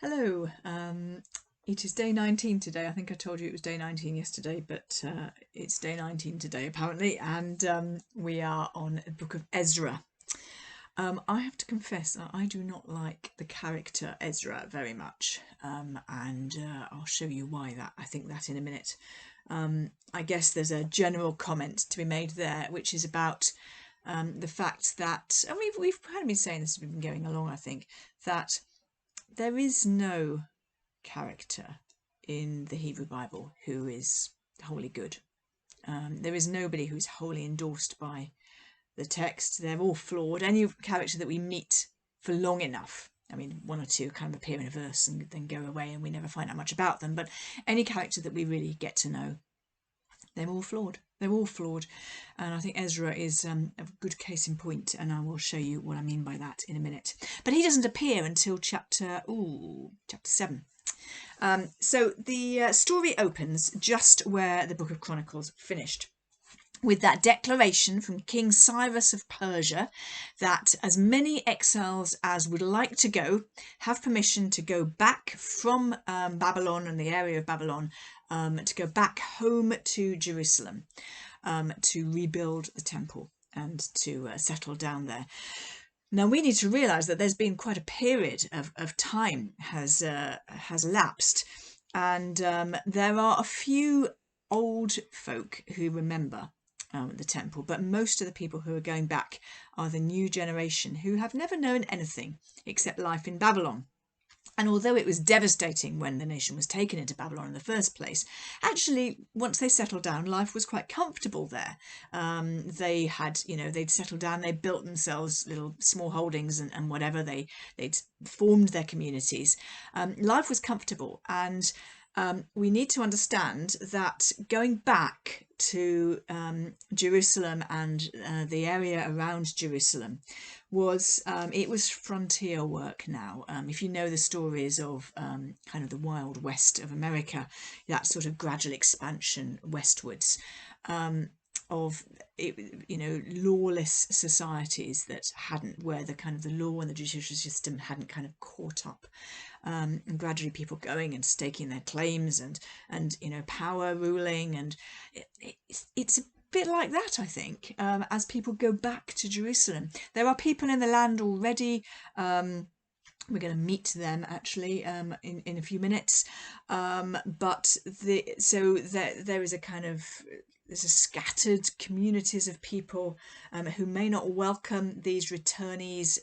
Hello, it is day 19 today. I think I told you it was day 19 yesterday, but it's day 19 today apparently, and we are on the book of Ezra. I have to confess that I do not like the character Ezra very much, and I'll show you why that. I think that in a minute. I guess there's a general comment to be made there, which is about the fact that, and we've kind of been saying this as we've been going along, I think, that there is no character in the Hebrew Bible who is wholly good. There is nobody who is wholly endorsed by the text. They're all flawed. Any character that we meet for long enough, I mean, one or two kind of appear in a verse and then go away and we never find out much about them, but any character that we really get to know, they're all flawed. They're all flawed. And I think Ezra is a good case in point, and I will show you what I mean by that in a minute. But he doesn't appear until chapter 7. So the story opens just where the Book of Chronicles finished, with that declaration from King Cyrus of Persia that as many exiles as would like to go have permission to go back from Babylon and the area of Babylon, to go back home to Jerusalem, to rebuild the temple and to settle down there. Now we need to realise that there's been quite a period of time has elapsed, and there are a few old folk who remember the temple, but most of the people who are going back are the new generation who have never known anything except life in Babylon. And although it was devastating when the nation was taken into Babylon in the first place, actually, once they settled down, life was quite comfortable there. They had, they'd settled down, they built themselves little small holdings and whatever, they'd formed their communities. Life was comfortable, and we need to understand that going back to Jerusalem and the area around Jerusalem was it was frontier work now. If you know the stories of kind of the Wild West of America, that sort of gradual expansion westwards, of lawless societies that hadn't, where the kind of the law and the judicial system hadn't kind of caught up, and gradually people going and staking their claims and power ruling, and it's a bit like that, I think, as people go back to Jerusalem. There are people in the land already. We're going to meet them actually in a few minutes, but there is a kind of, there's a scattered communities of people who may not welcome these returnees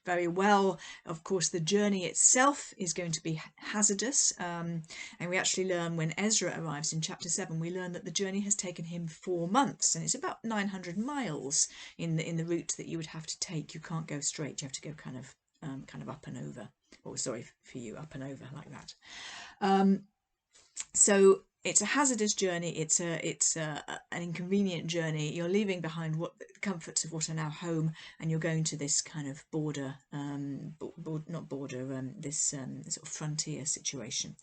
very well. Of course, the journey itself is going to be hazardous, and we actually learn when Ezra arrives in chapter 7, we learn that the journey has taken him 4 months, and it's about 900 miles in the route that you would have to take. You can't go straight, you have to go kind of up and over. Oh, sorry for you, up and over like that. So it's a hazardous journey. It's an inconvenient journey. You're leaving behind the comforts of what are now home, and you're going to this kind of border, this sort of frontier situation.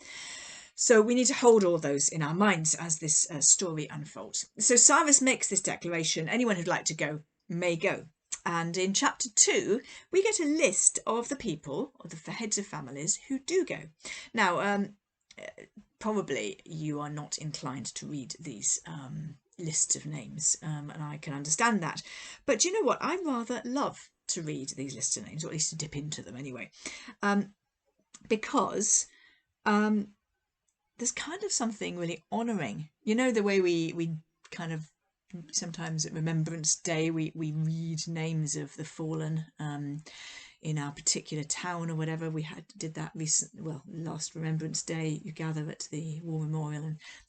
So we need to hold all those in our minds as this story unfolds. So Cyrus makes this declaration: anyone who'd like to go may go. And in chapter 2, we get a list of the people, or the heads of families, who do go. Now, probably you are not inclined to read these lists of names, and I can understand that. But you know what? I rather love to read these lists of names, or at least to dip into them anyway, because there's kind of something really honouring. You know, the way we kind of sometimes at Remembrance Day we read names of the fallen in our particular town or whatever. We did that last Remembrance Day. You gather at the War Memorial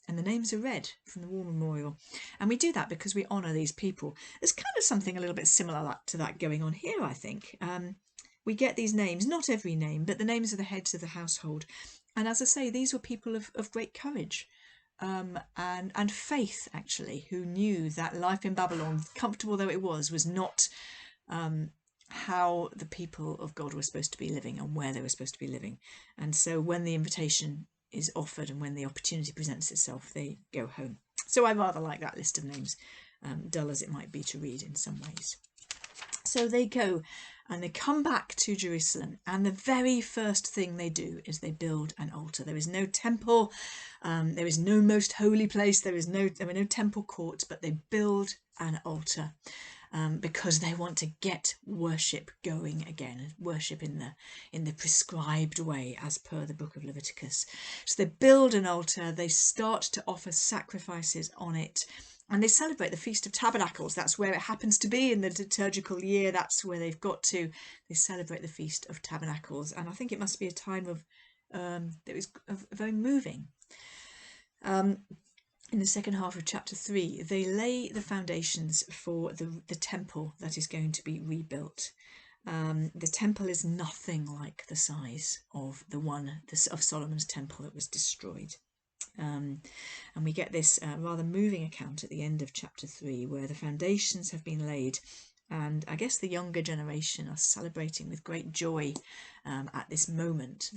and the names are read from the War Memorial, and we do that because we honour these people. There's kind of something a little bit similar to that going on here, I think. We get these names, not every name, but the names of the heads of the household, and as I say, these were people of great courage. And faith, actually, who knew that life in Babylon, comfortable though it was not how the people of God were supposed to be living and where they were supposed to be living. And so when the invitation is offered and when the opportunity presents itself, they go home. So I rather like that list of names, dull as it might be to read in some ways. So they go, and they come back to Jerusalem, and the very first thing they do is they build an altar. There is no temple, there is no most holy place, there were no temple courts, but they build an altar. Because they want to get worship going again, worship in the prescribed way as per the book of Leviticus. So they build an altar, they start to offer sacrifices on it, and they celebrate the Feast of Tabernacles. That's where it happens to be in the liturgical year. That's where they've got to. They celebrate the Feast of Tabernacles, and I think it must be a time of that was very moving. In the second half of chapter 3, they lay the foundations for the temple that is going to be rebuilt. The temple is nothing like the size of of Solomon's temple that was destroyed. And we get this rather moving account at the end of chapter 3, where the foundations have been laid, and I guess the younger generation are celebrating with great joy at this moment,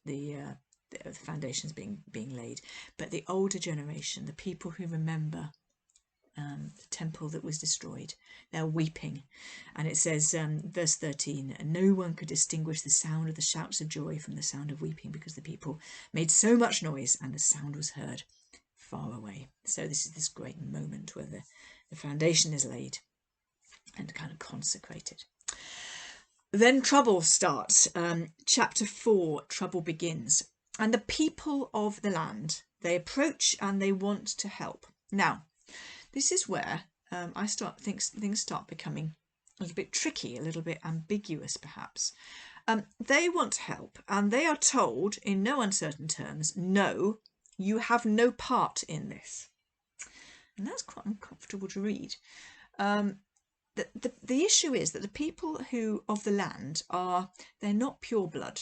the foundations being laid. But the older generation, the people who remember the temple that was destroyed, they're weeping. And it says, verse 13, no one could distinguish the sound of the shouts of joy from the sound of weeping, because the people made so much noise and the sound was heard far away. So this is this great moment where the foundation is laid and kind of consecrated. Then trouble starts. Chapter 4, trouble begins. And the people of the land, they approach and they want to help. Now, this is where things start becoming a little bit tricky, a little bit ambiguous perhaps. They want to help, and they are told in no uncertain terms, no, you have no part in this. And that's quite uncomfortable to read. The issue is that the people of the land they're not pure blood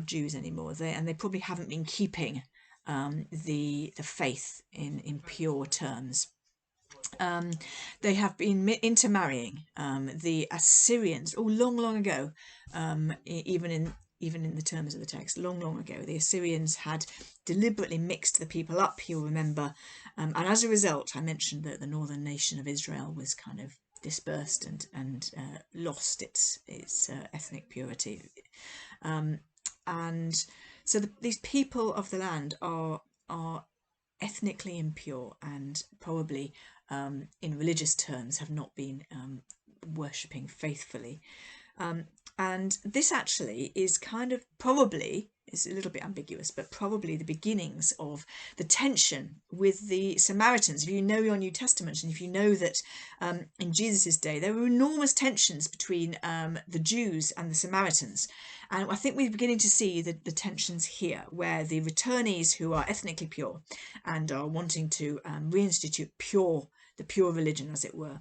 Jews anymore. They probably haven't been keeping the faith in pure terms. They have been intermarrying. The Assyrians, long ago, even in the terms of the text, long ago, the Assyrians had deliberately mixed the people up, you'll remember, and as a result, I mentioned that the northern nation of Israel was kind of dispersed and lost its ethnic purity. And so these people of the land are ethnically impure, and probably in religious terms have not been worshipping faithfully. And this actually is kind of probably, it's a little bit ambiguous, but probably the beginnings of the tension with the Samaritans. If you know your New Testament, and if you know that in Jesus's day there were enormous tensions between the Jews and the Samaritans, and I think we're beginning to see the tensions here, where the returnees who are ethnically pure and are wanting to reinstitute the pure religion, as it were,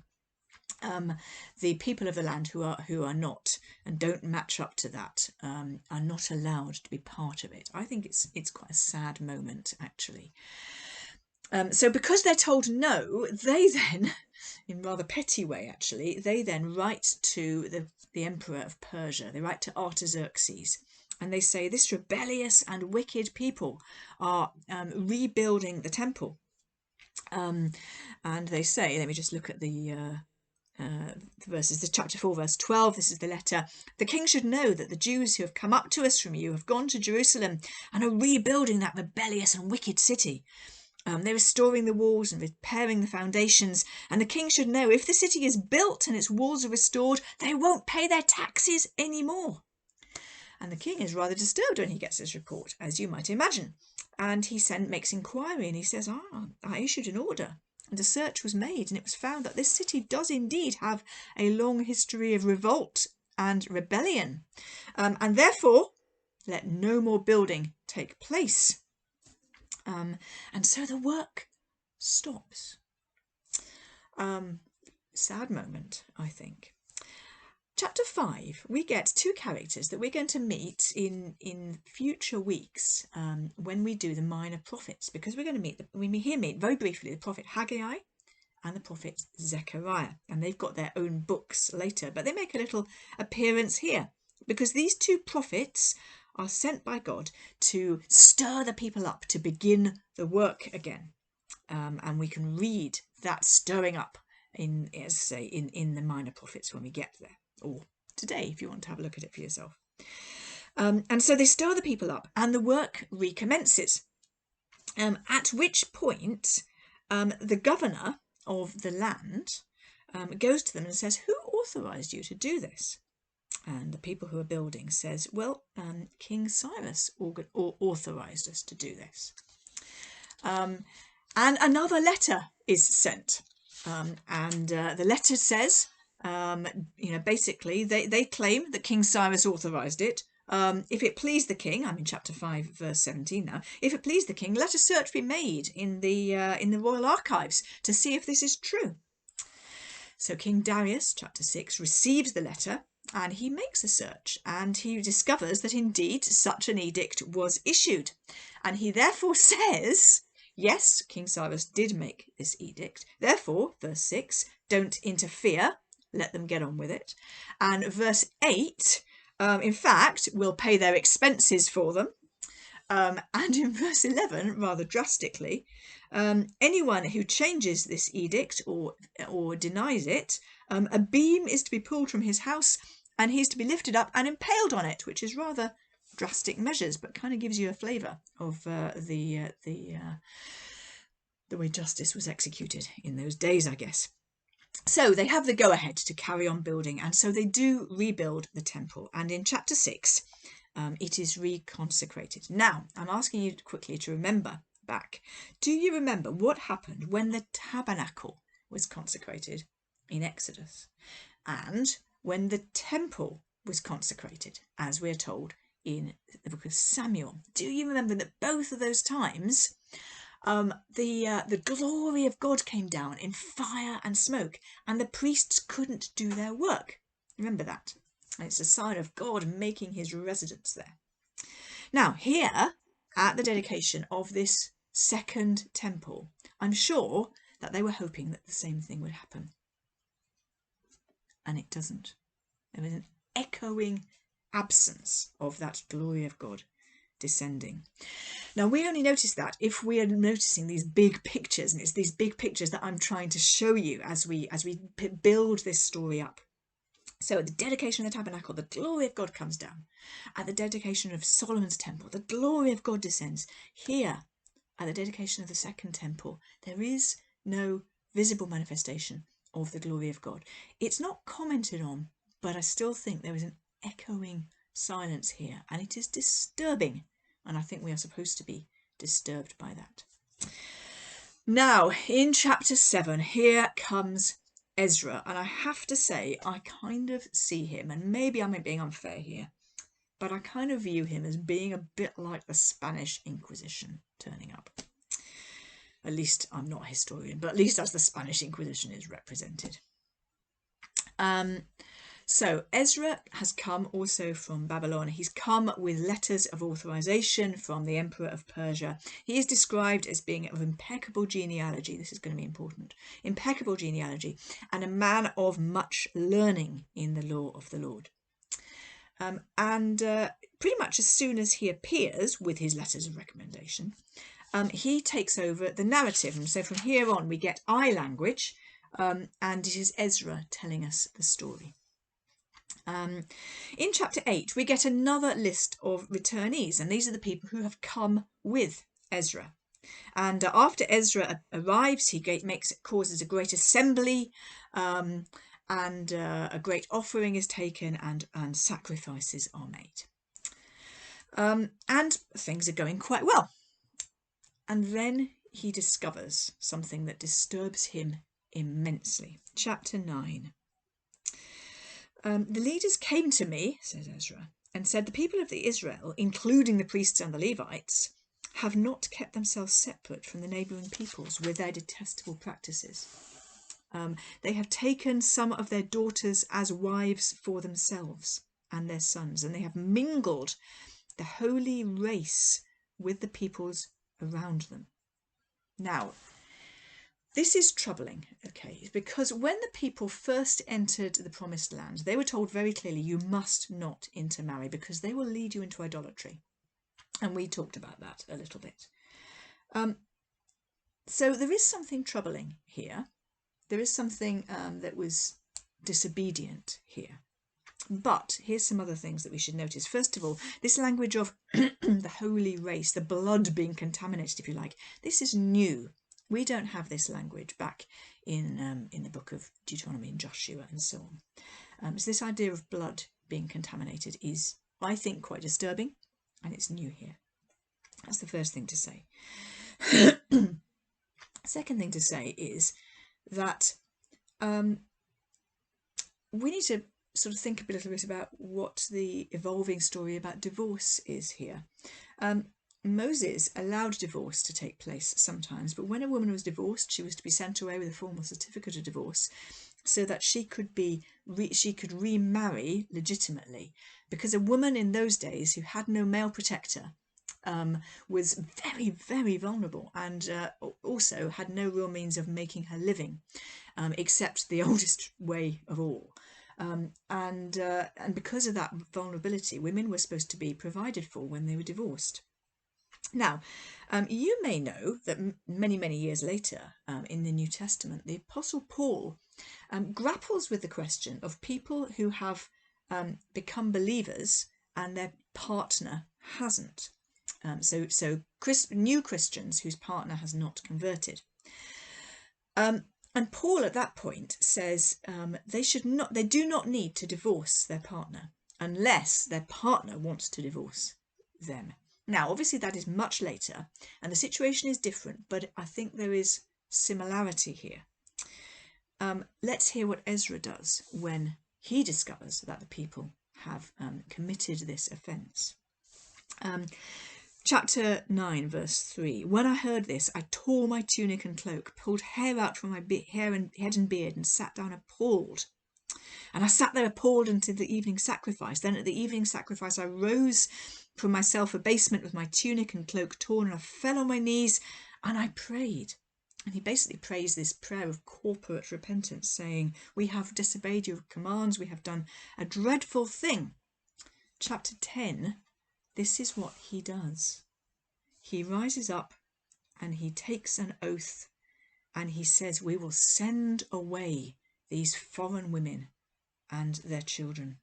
the people of the land who are not and don't match up to that are not allowed to be part of it. I think it's quite a sad moment, actually. So because they're told no, they then, in rather petty way actually, they then write to the emperor of Persia. They write to Artaxerxes, and they say this rebellious and wicked people are rebuilding the temple. And they say, let me just look at the verses. This chapter 4, verse 12. This is the letter. The king should know that the Jews who have come up to us from you have gone to Jerusalem and are rebuilding that rebellious and wicked city. They're restoring the walls and repairing the foundations, and the king should know if the city is built and its walls are restored, they won't pay their taxes anymore. And the king is rather disturbed when he gets this report, as you might imagine. And he makes inquiry, and he says, I issued an order, and a search was made, and it was found that this city does indeed have a long history of revolt and rebellion, and therefore let no more building take place. And so the work stops. Sad moment, I think. Chapter 5, we get two characters that we're going to meet in future weeks when we do the minor prophets, because we're going to meet very briefly the prophet Haggai and the prophet Zechariah, and they've got their own books later, but they make a little appearance here because these two prophets are sent by God to stir the people up to begin the work again, and we can read that stirring up in the minor prophets when we get there. or today if you want to have a look at it for yourself. And so they stir the people up and the work recommences, at which point the governor of the land goes to them and says, "Who authorised you to do this?" And the people who are building says, "Well, King Cyrus authorised us to do this." And another letter is sent. And the letter says, basically they claim that King Cyrus authorised it. If it pleased the king, I'm in chapter 5, verse 17 now. If it pleased the king, let a search be made in the royal archives to see if this is true. So King Darius, chapter 6, receives the letter and he makes a search and he discovers that indeed such an edict was issued. And he therefore says, yes, King Cyrus did make this edict. Therefore, verse 6, don't interfere, let them get on with it. And verse 8, in fact, we'll pay their expenses for them. And in verse 11, rather drastically, anyone who changes this edict or denies it, a beam is to be pulled from his house and he's to be lifted up and impaled on it, which is rather drastic measures, but kind of gives you a flavour of the way justice was executed in those days, I guess. So they have the go-ahead to carry on building, and so they do rebuild the temple. And in chapter 6, it is reconsecrated. Now, I'm asking you quickly to remember back. Do you remember what happened when the tabernacle was consecrated in Exodus? And when the temple was consecrated, as we're told in the book of Samuel? Do you remember that both of those times the glory of God came down in fire and smoke, and the priests couldn't do their work? Remember that. And it's a sign of God making his residence there. Now, here, at the dedication of this second temple, I'm sure that they were hoping that the same thing would happen. And it doesn't. There is an echoing absence of that glory of God descending. Now, we only notice that if we are noticing these big pictures, and it's these big pictures that I'm trying to show you as we build this story up. So at the dedication of the tabernacle, the glory of God comes down. At the dedication of Solomon's temple, the glory of God descends. Here, at the dedication of the second temple, there is no visible manifestation of the glory of God. It's not commented on, but I still think there is an echoing silence here, and it is disturbing, and I think we are supposed to be disturbed by that. Now, in chapter 7, here comes Ezra, and I have to say I kind of see him, and maybe I'm being unfair here, but I kind of view him as being a bit like the Spanish Inquisition turning up. At least I'm not a historian, but at least as the Spanish Inquisition is represented. So Ezra has come also from Babylon. He's come with letters of authorization from the Emperor of Persia. He is described as being of impeccable genealogy. This is going to be important. Impeccable genealogy, and a man of much learning in the law of the Lord. Pretty much as soon as he appears with his letters of recommendation, he takes over the narrative. And so from here on, we get I language, and it is Ezra telling us the story. In chapter 8, we get another list of returnees, and these are the people who have come with Ezra. And after Ezra arrives, he causes a great assembly, and a great offering is taken, and sacrifices are made. And things are going quite well. And then he discovers something that disturbs him immensely. Chapter 9. The leaders came to me, says Ezra, and said, the people of the Israel, including the priests and the Levites, have not kept themselves separate from the neighbouring peoples with their detestable practices. They have taken some of their daughters as wives for themselves and their sons, and they have mingled the holy race with the peoples around them. Now, this is troubling, okay, because when the people first entered the promised land, they were told very clearly, you must not intermarry because they will lead you into idolatry. And we talked about that a little bit. So there is something troubling here. There is something that was disobedient here. But here's some other things that we should notice. First of all, this language of the holy race, the blood being contaminated, if you like, this is new. We don't have this language back in the book of Deuteronomy and Joshua and so on. So this idea of blood being contaminated is, I think, quite disturbing, and it's new here. That's the first thing to say. Second thing to say is that we need to sort of think a little bit about what the evolving story about divorce is here. Moses allowed divorce to take place sometimes, but when a woman was divorced, she was to be sent away with a formal certificate of divorce so that she could remarry legitimately, because a woman in those days who had no male protector was very, very vulnerable, and also had no real means of making her living, except the oldest way of all. And because of that vulnerability, women were supposed to be provided for when they were divorced. Now, you may know that many, many years later in the New Testament, the Apostle Paul grapples with the question of people who have become believers and their partner hasn't. So new Christians whose partner has not converted. And Paul at that point says they do not need to divorce their partner unless their partner wants to divorce them. Now, obviously that is much later and the situation is different, but I think there is similarity here. Let's hear what Ezra does when he discovers that the people have committed this offence. Chapter 9, verse 3. When I heard this, I tore my tunic and cloak, pulled hair out from my head and beard, and sat down appalled. And I sat there appalled until the evening sacrifice. Then at the evening sacrifice, I rose from my self-abasement with my tunic and cloak torn, and I fell on my knees and I prayed. And he basically prays this prayer of corporate repentance, saying, we have disobeyed your commands, we have done a dreadful thing. Chapter 10. This is what he does. He rises up and he takes an oath and he says, we will send away these foreign women and their children.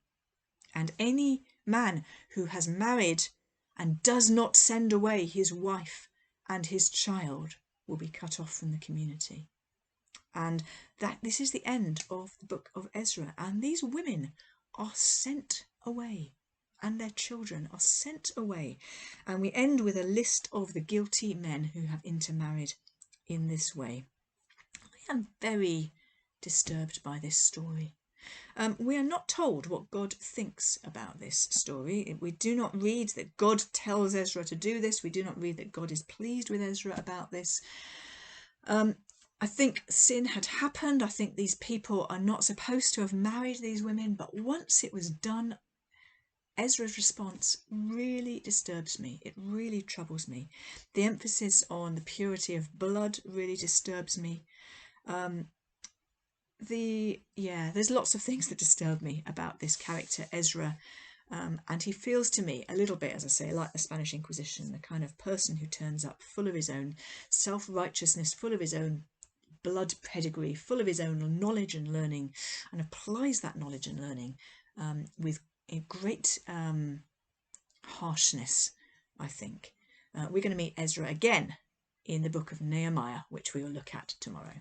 And any man who has married and does not send away his wife and his child will be cut off from the community. And this is the end of the book of Ezra. And these women are sent away. And their children are sent away. And we end with a list of the guilty men who have intermarried in this way. I am very disturbed by this story. We are not told what God thinks about this story. We do not read that God tells Ezra to do this. We do not read that God is pleased with Ezra about this. I think sin had happened. I think these people are not supposed to have married these women. But once it was done, Ezra's response really disturbs me. It really troubles me. The emphasis on the purity of blood really disturbs me. There's lots of things that disturb me about this character, Ezra. And he feels to me a little bit, as I say, like the Spanish Inquisition, the kind of person who turns up full of his own self-righteousness, full of his own blood pedigree, full of his own knowledge and learning, and applies that knowledge and learning with a great harshness, I think. We're going to meet Ezra again in the book of Nehemiah, which we will look at tomorrow.